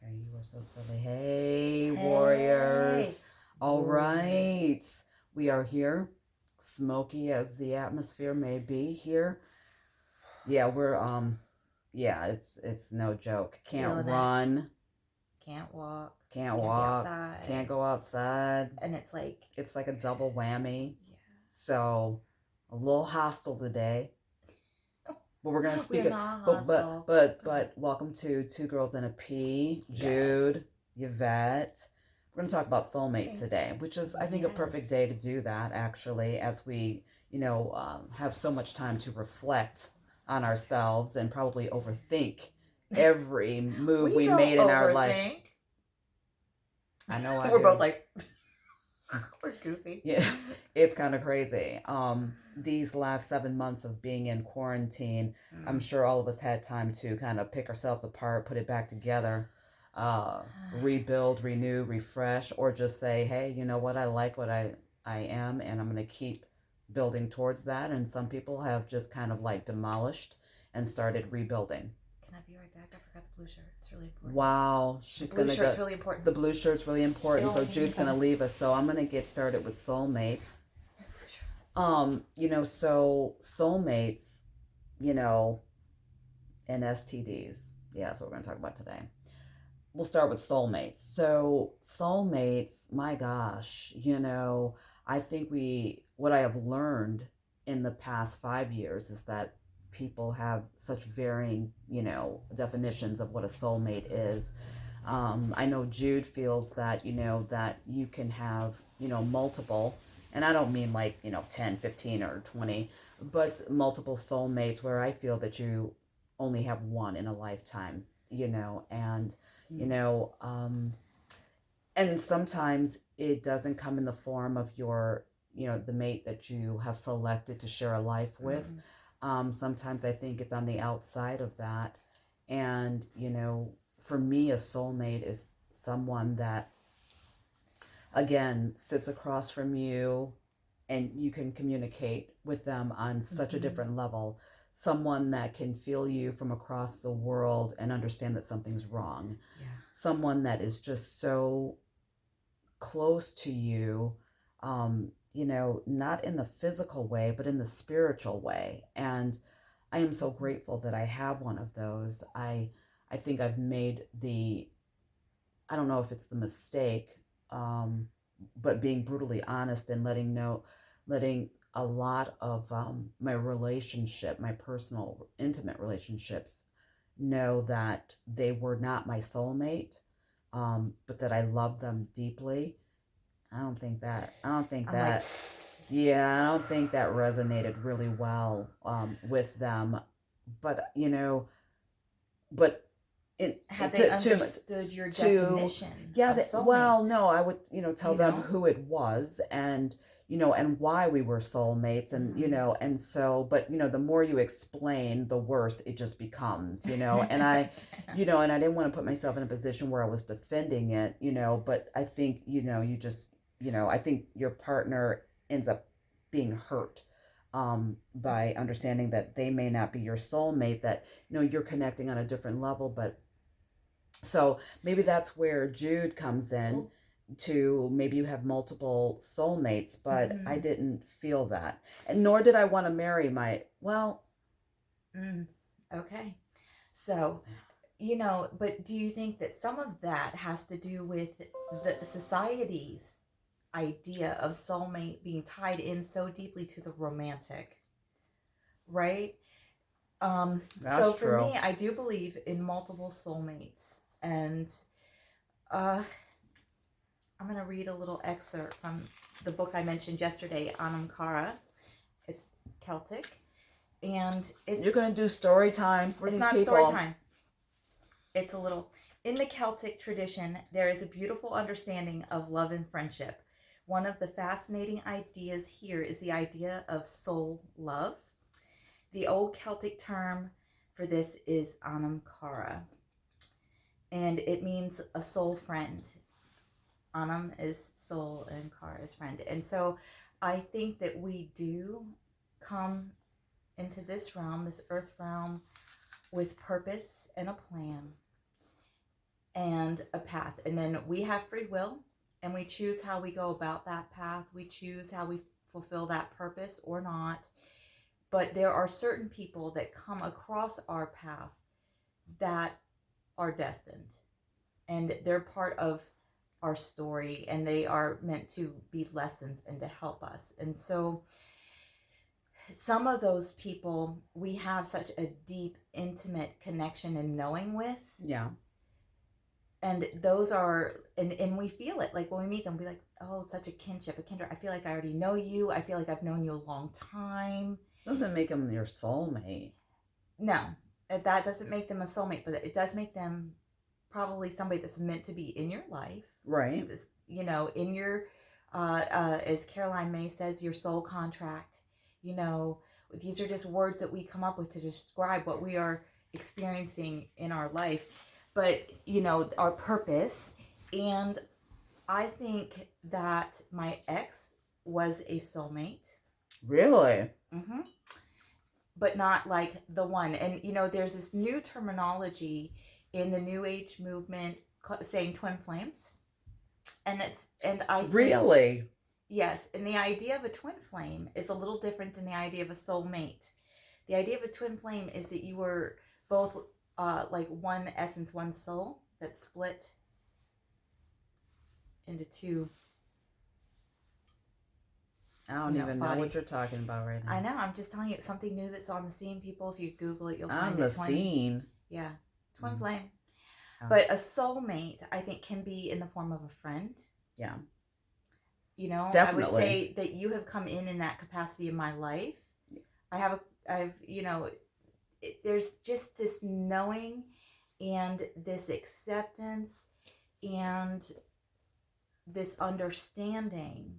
Okay, you are so silly. Hey, warriors. All right. We are here. Smoky as the atmosphere may be here. Yeah, it's no joke. Can't Feeling run. It. Can't walk. Can't walk. Can't go outside. And it's like a double whammy. Yeah. So a little hostile today. But we're gonna speak. We're not hostile. But welcome to Two Girls and a P. Jude, Yvette. We're gonna talk about soulmates today, which is I think a perfect day to do that. Actually, as we have so much time to reflect on ourselves and probably overthink every move we made in our life. I know we're both like. We're goofy. Yeah, it's kind of crazy. These last 7 months of being in quarantine, I'm sure all of us had time to kind of pick ourselves apart, put it back together, rebuild, renew, refresh, or just say, hey, you know what? I like what I am, and I'm going to keep building towards that. And some people have just kind of like demolished and started rebuilding. Can I be right back? I forgot the blue shirt. It's really important. Wow, she's gonna go. The blue shirt's really important. The blue shirt's really important. So Jude's gonna leave us. So I'm gonna get started with soulmates. So soulmates, and STD'S. Yeah, that's what we're gonna talk about today. We'll start with soulmates. So soulmates, my gosh, I think what I have learned in the past 5 years is that people have such varying, definitions of what a soulmate is. I know Jude feels that, that you can have, multiple, and I don't mean like, 10, 15, or 20, but multiple soulmates where I feel that you only have one in a lifetime, and, and sometimes it doesn't come in the form of your, the mate that you have selected to share a life with. Sometimes I think it's on the outside of that. And, for me, a soulmate is someone that, again, sits across from you and you can communicate with them on such a different level. Someone that can feel you from across the world and understand that something's wrong. Yeah. Someone that is just so close to you, not in the physical way, but in the spiritual way. And I am so grateful that I have one of those. I think I've made I don't know if it's the mistake, but being brutally honest and letting a lot of my personal, intimate relationships know that they were not my soulmate, but that I love them deeply. I don't think that resonated really well with them. But, have they understood your definition? Yeah, no, I would, tell them who it was and, and why we were soulmates and, and so, but, the more you explain, the worse it just becomes, and I, and I didn't want to put myself in a position where I was defending it, but I think, you just, I think your partner ends up being hurt by understanding that they may not be your soulmate, that, you're connecting on a different level. But so maybe that's where Jude comes in to maybe you have multiple soulmates, but I didn't feel that. And nor did I want to marry okay. So, but do you think that some of that has to do with the society's idea of soulmate being tied in so deeply to the romantic, right? So for true. me, I do believe in multiple soulmates, and I'm going to read a little excerpt from the book I mentioned yesterday, Anam Cara. It's Celtic, and you're going to do story time for these people. It's not story time. It's a little. In the Celtic tradition, there is a beautiful understanding of love and friendship. One of the fascinating ideas here is the idea of soul love. The old Celtic term for this is Anam Cara, and it means a soul friend. Anam is soul and Cara is friend. And so I think that we do come into this realm, this earth realm, with purpose and a plan. and a path. And then we have free will, and we choose how we go about that path. We choose how we fulfill that purpose or not. But there are certain people that come across our path that are destined, and they're part of our story, and they are meant to be lessons and to help us. And so some of those people we have such a deep, intimate connection and knowing with. Yeah. And those are, and we feel it. Like when we meet them, we're like, oh, such a kinship, a kindred. I feel like I already know you. I feel like I've known you a long time. Doesn't make them your soulmate. No, that doesn't make them a soulmate, but it does make them probably somebody that's meant to be in your life. Right. You know, in your, as Caroline May says, your soul contract. You know, these are just words that we come up with to describe what we are experiencing in our life. But, you know, our purpose. And I think that my ex was a soulmate. Really? Mm-hmm. But not like the one. And, you know, there's this new terminology in the New Age movement saying twin flames. And I think, really? Yes. And the idea of a twin flame is a little different than the idea of a soulmate. The idea of a twin flame is that you were both like one essence, one soul that split into two. I don't even know what you're talking about right now. I know. I'm just telling you, it's something new that's on the scene, people. If you Google it, you'll find on the scene. Yeah, twin flame. Oh. But a soulmate, I think, can be in the form of a friend. Yeah. You know, definitely. I would say that you have come in that capacity in my life. Yeah. I've, you know, there's just this knowing and this acceptance and this understanding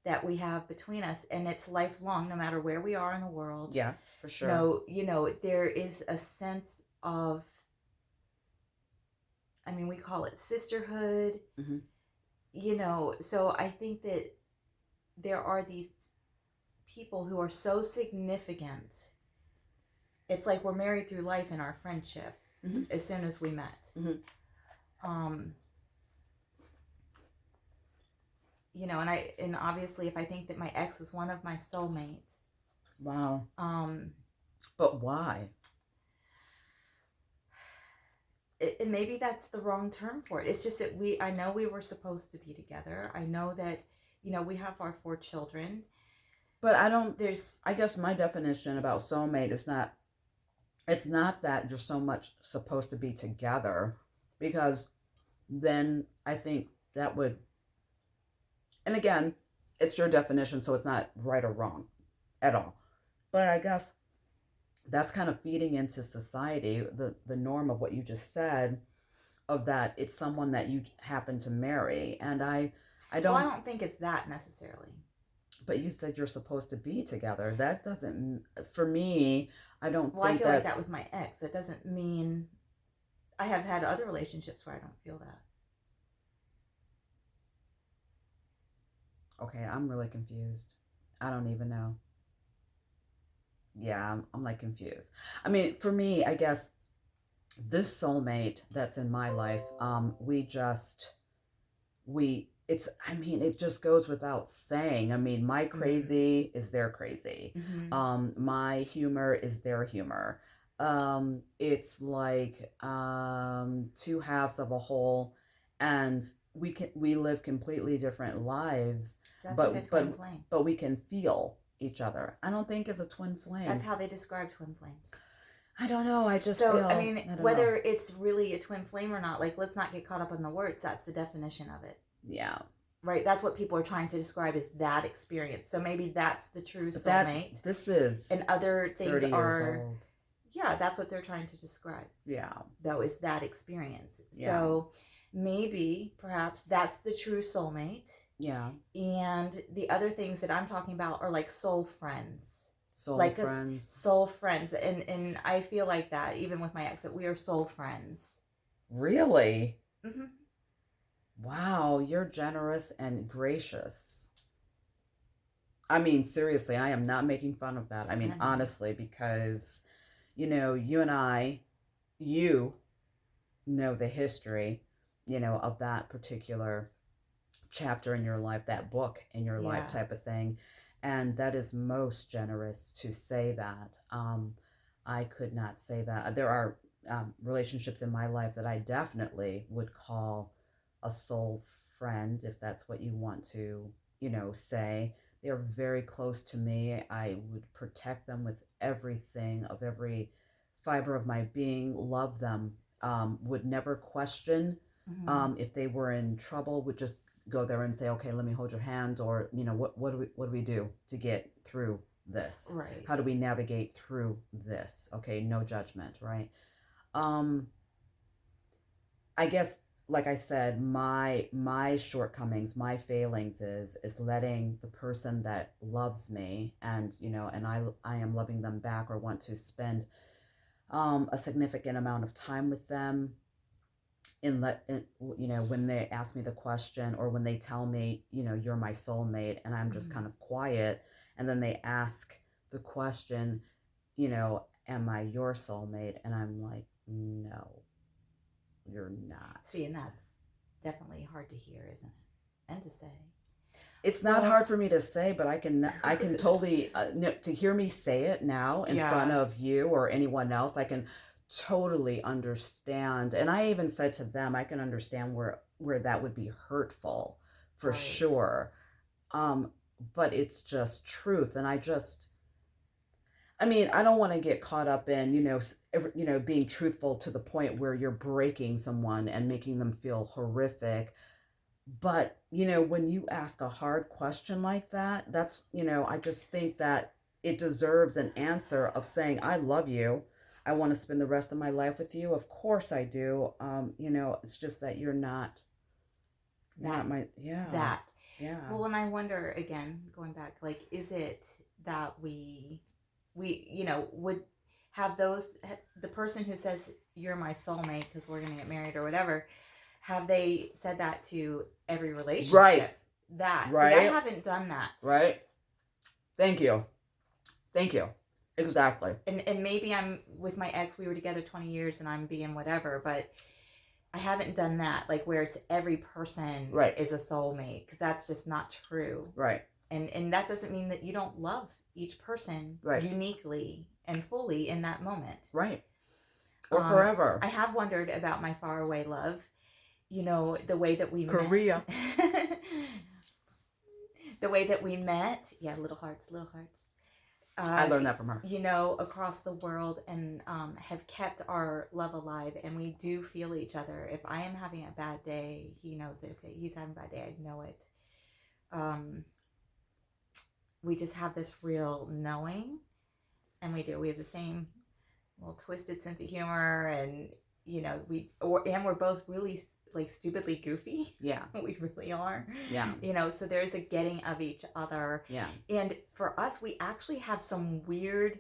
that we have between us, and it's lifelong, no matter where we are in the world. Yes, for sure. No, you know, there is a sense of, I mean, we call it sisterhood. Mm-hmm. You know, so I think that there are these people who are so significant. It's like we're married through life in our friendship. Mm-hmm. As soon as we met. Mm-hmm. You know, and obviously, if I think that my ex was one of my soulmates. Wow. But why? And maybe that's the wrong term for it. It's just that I know we were supposed to be together. I know that, you know, we have our 4 children. But I guess my definition about soulmate is it's not that you're so much supposed to be together, because then I think that would, and again, it's your definition, so it's not right or wrong at all. But I guess that's kind of feeding into society, the norm of what you just said, of that it's someone that you happen to marry. And I don't think it's that necessarily. But you said you're supposed to be together. That doesn't, for me, I don't think I feel like that with my ex. It doesn't mean, I have had other relationships where I don't feel that. Okay, I'm really confused. I don't even know. Yeah, I'm like confused. I mean, for me, I guess this soulmate that's in my life, it just goes without saying. I mean, my crazy is their crazy. Mm-hmm. My humor is their humor. It's like 2 halves of a whole, and we live completely different lives. So that's like a twin flame. But we can feel each other. I don't think it's a twin flame. That's how they describe twin flames. I don't know. I just feel. I mean, whether it's really a twin flame or not, like, let's not get caught up on the words. That's the definition of it. Yeah. Right. That's what people are trying to describe as that experience. So maybe that's the true soulmate. This is. And other things 30 years old. Yeah, that's what they're trying to describe. Yeah. Though, is that experience. Yeah. So maybe, perhaps, that's the true soulmate. Yeah. And the other things that I'm talking about are like soul friends. Soul friends. And I feel like that, even with my ex, that we are soul friends. Really? Mm-hmm. Wow, you're generous and gracious. I mean, seriously, I am not making fun of that. I mean, honestly, because, you know, you know the history. of that particular chapter in your life, that book in your life Yeah. type of thing. And that is most generous to say that. I could not say that. There are relationships in my life that I definitely would call a soul friend, if that's what you want to, say. They're very close to me. I would protect them with everything, of every fiber of my being, love them, would never question Hmm. if they were in trouble, would just go there and say, okay, let me hold your hand, or what do we do to get through this? Right. How do we navigate through this? Okay, no judgment, right? um I guess, like I said, my shortcomings, my failings is letting the person that loves me, and I am loving them back, or want to spend a significant amount of time with them, when they ask me the question, or when they tell me, you're my soulmate, and I'm just Hmm. kind of quiet, and then they ask the question, am I your soulmate? And I'm like, no, you're not. See, and that's definitely hard to hear, isn't it? And to say. It's not Well, hard for me to say, but I can totally, to hear me say it now in front yeah. of you or anyone else. I can totally understand, and I even said to them, I can understand where that would be hurtful, for Right. sure. um but it's just truth, and I don't want to get caught up in, being truthful to the point where you're breaking someone and making them feel horrific. But, when you ask a hard question like that, I just think that it deserves an answer of saying, I love you. I want to spend the rest of my life with you. Of course I do. It's just that you're That not my, yeah, that. yeah. Well, and I wonder again, going back, like, is it that we would have the person who says you're my soulmate because we're gonna get married or whatever, have they said that to every Right, relationship? That, see, I right, haven't done that. right. Thank you. Thank you. Exactly. And maybe I'm with my ex, we were together 20 years and I'm being whatever, but I haven't done that, like where it's every person Right, is a soulmate, because that's just not true. right, And that doesn't mean that you don't love each person right, uniquely and fully in that moment. right. Or um forever. I have wondered about my faraway love, the way that we met. Korea. The way that we met, yeah, little hearts, little hearts. I uh learned that from her. Across the world, and have kept our love alive, and we do feel each other. If I am having a bad day, he knows it. If he's having a bad day, I know it. um we just have this real knowing, and we have the same little twisted sense of humor, and we're both really, like, stupidly goofy. Yeah, We really are. yeah, So there's a getting of each other. yeah. And for us, we actually have some weird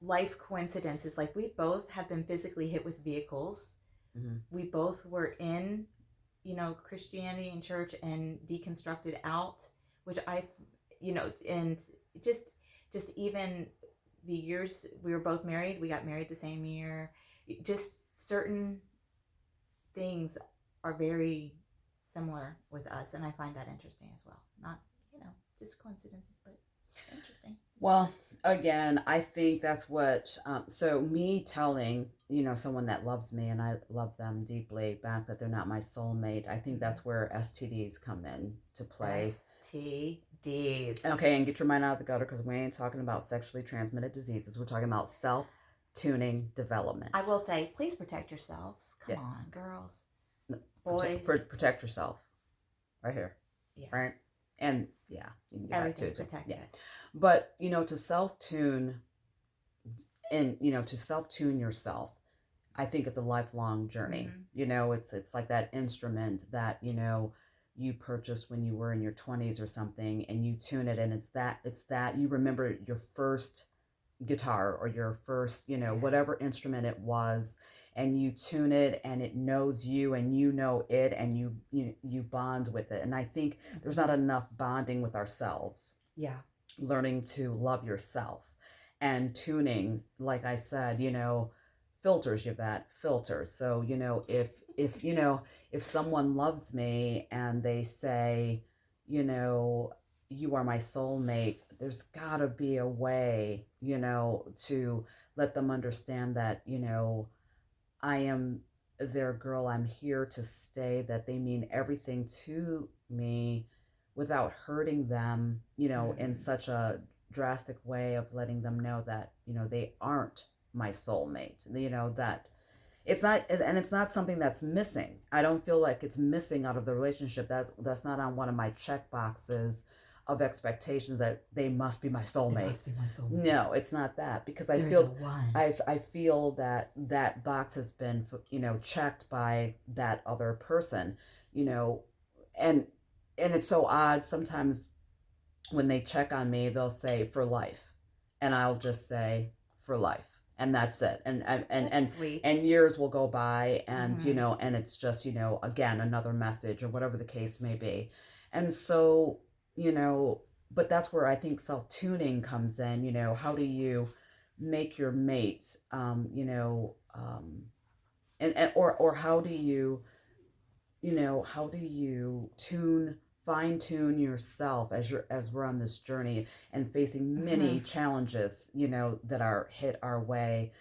life coincidences. Like, we both have been physically hit with vehicles. Mm-hmm. We both were in Christianity and church and deconstructed out, which and just just even the years we were both married, we got married the same year. Just certain things are very similar with us, and I find that interesting as well. Not, just coincidences, but interesting. Well, again, I think that's what. So me telling, someone that loves me and I love them deeply back, that they're not my soulmate. I think that's where STDs come in to play. STDs. Okay, and get your mind out of the gutter, because we ain't talking about sexually transmitted diseases. We're talking about self-tuning development. I will say, please protect yourselves. Come Yeah. on, girls, Protect, boys. protect yourself. Right here. Yeah. Right? And yeah, you can do Everything that too. protected. Yeah. But, to self-tune, and, to self-tune yourself, I think it's a lifelong journey. Mm-hmm. It's like that instrument that, you purchased when you were in your 20s or something, and you tune it, and it's that you remember your first guitar, or your first, whatever instrument it was, and you tune it, and it knows you, and you know it, and you bond with it. And I think there's not enough bonding with ourselves. Yeah. Learning to love yourself, and tuning, like I said, filters. You've got filters. So, if, if someone loves me and they say, you know, you are my soulmate, there's gotta be a way, to let them understand that, I am their girl. I'm here to stay, that they mean everything to me without hurting them, in such a drastic way of letting them know that, they aren't my soulmate, that it's not, and it's not something that's missing. I don't feel like it's missing out of the relationship. That's not on one of my check boxes of expectations that they must be my soulmate. They must be my soulmate. No, it's not that, because I feel I feel that that box has been, checked by that other person, and it's so odd sometimes when they check on me, they'll say for life, and I'll just say for life, and that's it. And sweet. And years will go by, and and it's just, again, another message or whatever the case may be. And so, but that's where I think self-tuning comes in. How do you make your mate, or how do you, how do you fine tune yourself as we're on this journey and facing many challenges, that are hit our way,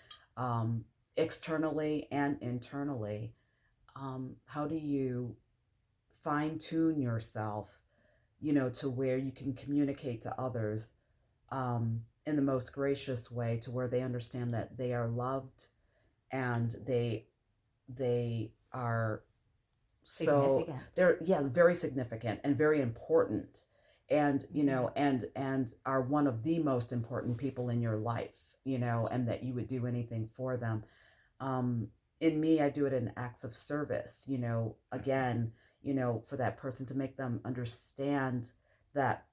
externally and internally. How do you fine tune yourself, to where you can communicate to others, in the most gracious way, to where they understand that they are loved, and they are so they're very significant and very important, and and are one of the most important people in your life, and that you would do anything for them. In me, I do it in acts of service, again, for that person, to make them understand that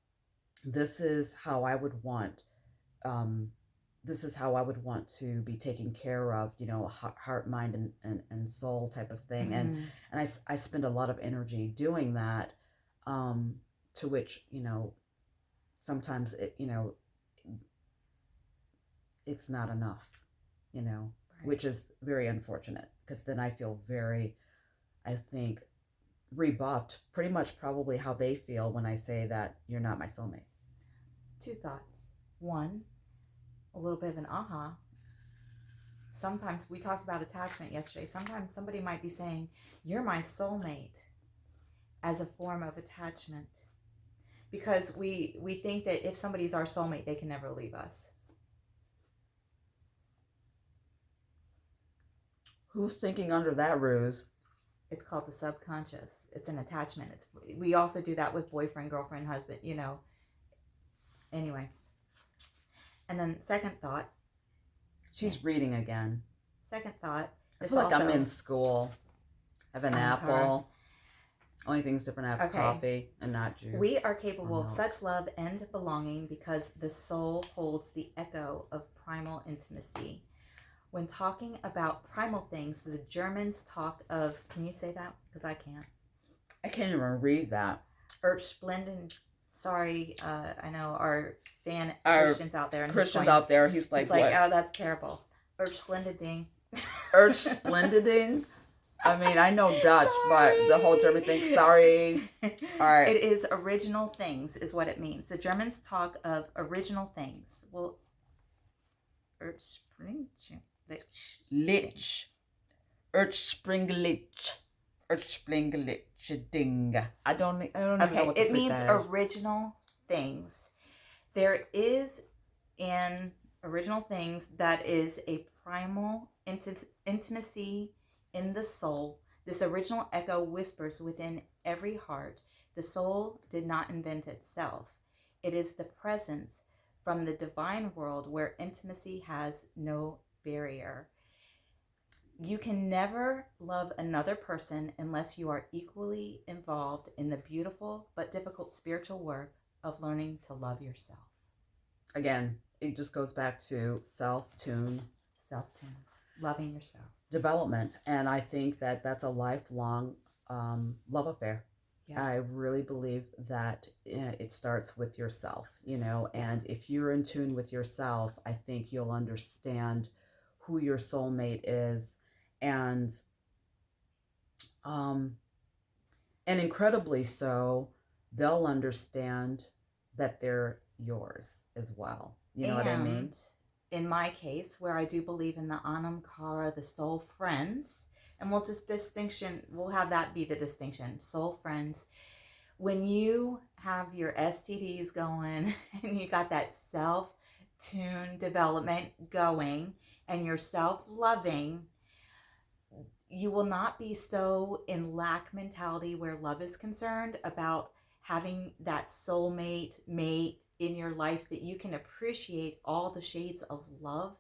this is how I would want, this is how I would want to be taken care of, heart, mind, and soul type of thing. And I spend a lot of energy doing that, to which, sometimes it's not enough, which is very unfortunate, because then I feel very, I think, rebuffed, pretty much probably how they feel when I say that you're not my soulmate. Two thoughts. One, a little bit of an aha. Sometimes, we talked about attachment yesterday, sometimes somebody might be saying, you're my soulmate, as a form of attachment. Because we think that if somebody's our soulmate, they can never leave us. Who's thinking under that ruse? It's called the subconscious. It's an attachment. We also do that with boyfriend, girlfriend, husband, Anyway. And then second thought. She's reading again. Second thought. I feel like I'm in school. I have an apple. Only thing's different, I have coffee and not juice. We are capable of such love and belonging because the soul holds the echo of primal intimacy. When talking about primal things, the Germans talk of, can you say that? Because I can't. I can't even read that. Ursplendigen. Sorry, I know our Christians out there. And Christians out there, he's like, what? Oh, that's terrible. Ursplendigen. Ursplendigen? I mean, I know Dutch, but the whole German thing, sorry. All right. It is original things is what it means. The Germans talk of original things. Well, Lich. Urspringlich. Urspringlich. I don't even know what the it means original things. There is in original things that is a primal intimacy in the soul. This original echo whispers within every heart. The soul did not invent itself. It is the presence from the divine world where intimacy has no barrier. You can never love another person unless you are equally involved in the beautiful but difficult spiritual work of learning to love yourself. Again, it just goes back to self-tune. Self-tune. Loving yourself. Development. And I think that that's a lifelong love affair. Yeah. I really believe that it starts with yourself, and if you're in tune with yourself, I think you'll understand who your soulmate is, and Um, and incredibly so, they'll understand that they're yours as well. You know what I mean? And in my case, where I do believe in the Anam Cara, the soul friends, and we'll have that be the distinction, soul friends. When you have your STDs going and you got that self-tune development going and you're self-loving, you will not be so in lack mentality where love is concerned about having that soulmate mate in your life, that you can appreciate all the shades of love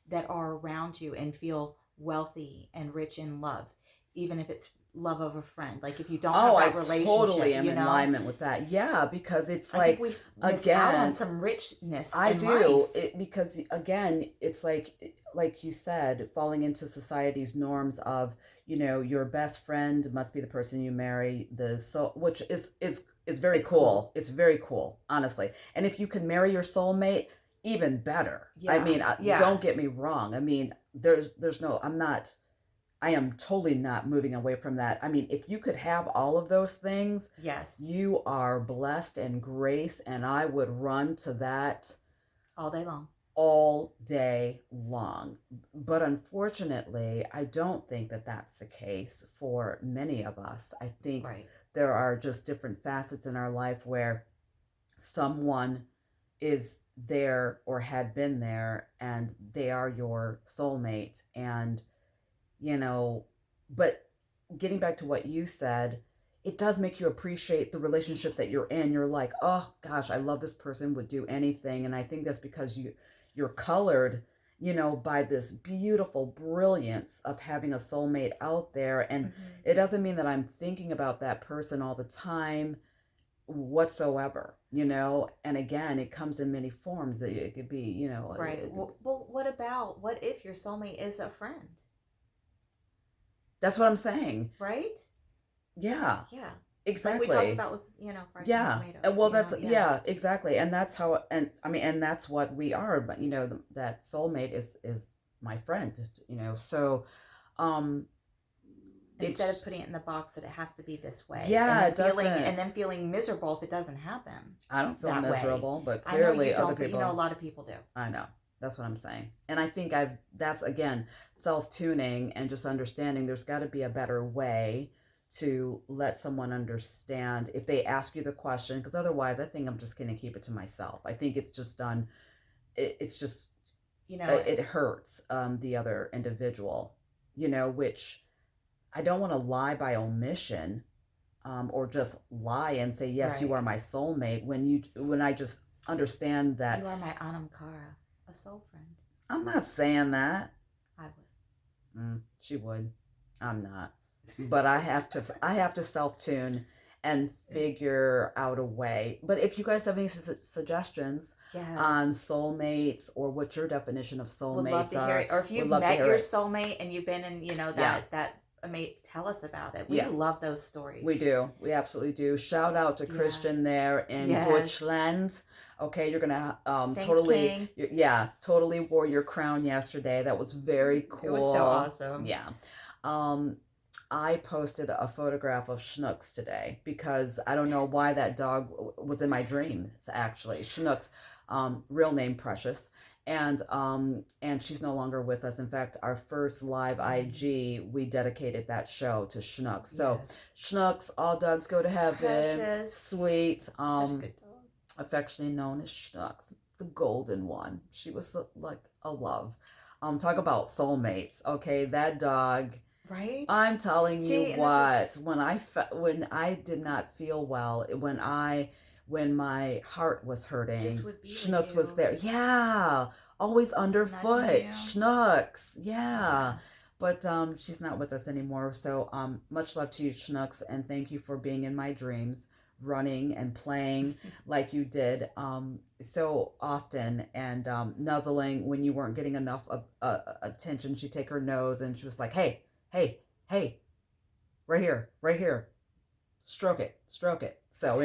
that are around you and feel wealthy and rich in love, even if it's love of a friend. Like if you don't have Oh, I that totally relationship, am in alignment with that. Yeah, because it's I think like, we miss out on again, some richness I in do life. it because again, it's like you said, falling into society's norms of, your best friend must be the person you marry, which is very It's cool. cool. It's very cool, honestly. And if you can marry your soulmate, even better. I Yeah, mean, yeah, don't get me wrong. I mean, there's no, I am totally not moving away from that. I mean, if you could have all of those things, yes, you are blessed and grace, and I would run to that all day long. all day long. But unfortunately, I don't think that that's the case for many of us. I think Right. there are just different facets in our life where someone is there or had been there and they are your soulmate. And, you know, but getting back to what you said, it does make you appreciate the relationships that you're in. You're like, oh gosh, I love this person, would do anything. And I think that's because you're colored, by this beautiful brilliance of having a soulmate out there. And Mm-hmm. it doesn't mean that I'm thinking about that person all the time whatsoever. And again, it comes in many forms. It could be, Right. Well, what if your soulmate is a friend? that's what I'm saying. Right? Yeah, Yeah. Like we talked exactly. about with, fries and Yeah. And tomatoes, well, that's, yeah. yeah, exactly. And that's how, and I mean, and that's what we are. But, that soulmate is my friend, so, um, Instead it's, of putting it in the box that it has to be this way yeah, it and doesn't, then feeling miserable if it doesn't happen I don't feel that way. miserable, but I know you clearly other don't, but a people, lot of people do. I know. That's what I'm saying. And I think that's again, self-tuning and just understanding there's got to be a better way to let someone understand if they ask you the question, because otherwise I think I'm just going to keep it to myself. I think it's just done. It's just, You know, it hurts the other individual, which I don't want to lie by omission, or just lie and say, yes, you right. are my soulmate when I just understand You that are my Anam Cara, a soul friend. I'm not saying that. I would. She would. I'm not. But I have to self-tune and figure out a way. But if you guys have any suggestions on Yes. soulmates or what your definition of Would love soulmates to hear are, it. Or if would you've love to met hear your it. soulmate and you've been in, Yeah. that mate, tell us about it. We Yeah. love those stories. We do. We absolutely do. Shout out to Yeah. Christian there in Yes. Deutschland. Okay, you're gonna Thanks, totally, King. yeah, totally wore your crown yesterday. That was very cool. It was so awesome. Yeah. I posted a photograph of Schnooks today because I don't know why that dog was in my dreams. Actually, Schnooks, real name Precious, and she's no longer with us. In fact, our first live IG, we dedicated that show to Schnooks. So Yes. Schnooks, all dogs go to heaven. Precious. Sweet. Such a good dog. Affectionately known as Schnooks, the golden one. She was like a love. Talk about soulmates. Okay, that dog. Right? I'm telling See, you what. When I did not feel well, when my heart was hurting, just would be with Schnooks was you. there. Yeah, always Nudging underfoot. you. Schnooks. Yeah. But she's not with us anymore. So much love to you, Schnooks, and thank you for being in my dreams, running and playing like you did so often, and nuzzling when you weren't getting enough attention. She'd take her nose and she was like, hey, hey, hey, right here, stroke it. So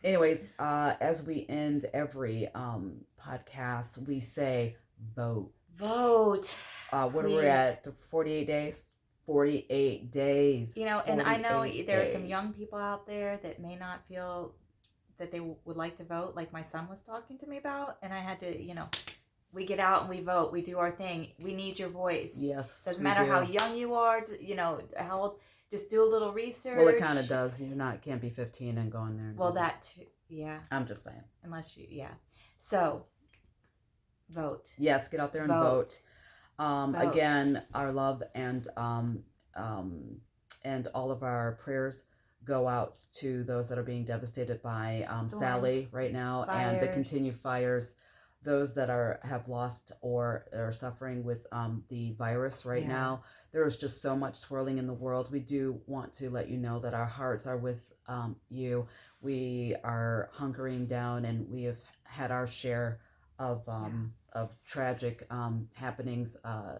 anyways, as we end every podcast, we say vote. Vote. What are we Please. at? 48 days? 48 days. You know, and I know 48 there are some days. young people out there that may not feel that they would like to vote, like my son was talking to me about, and I had to, we get out and we vote, we do our thing. We need your voice. Yes, Doesn't we matter do. how young you are, how old. Just do a little research. Well, it kind of does. Can't be 15 and go in there. And well, that too, yeah. I'm just saying. Unless you, yeah. So, vote. Yes, get out there and vote. Again, our love and all of our prayers go out to those that are being devastated by Sally right now, fires. And the continued fires. Those that have lost or are suffering with the virus right now. There is just so much swirling in the world. We do want to let you know that our hearts are with you. We are hunkering down, and we have had our share of tragic happenings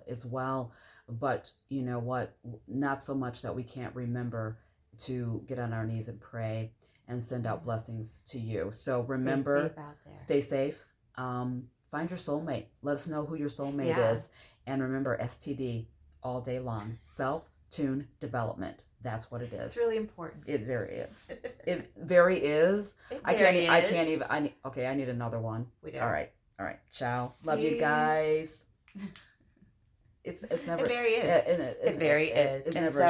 as well. But you know what? Not so much that we can't remember to get on our knees and pray and send out blessings to you. So remember, stay safe out there. Stay safe. Find your soulmate. Let us know who your soulmate is. And remember, STD all day long. Self-tune development. That's what it is. It's really important. It very is. It very is. I can't even. I need another one. We do. All right. Ciao. Love you guys. It's never. It very is. It very is. It's never.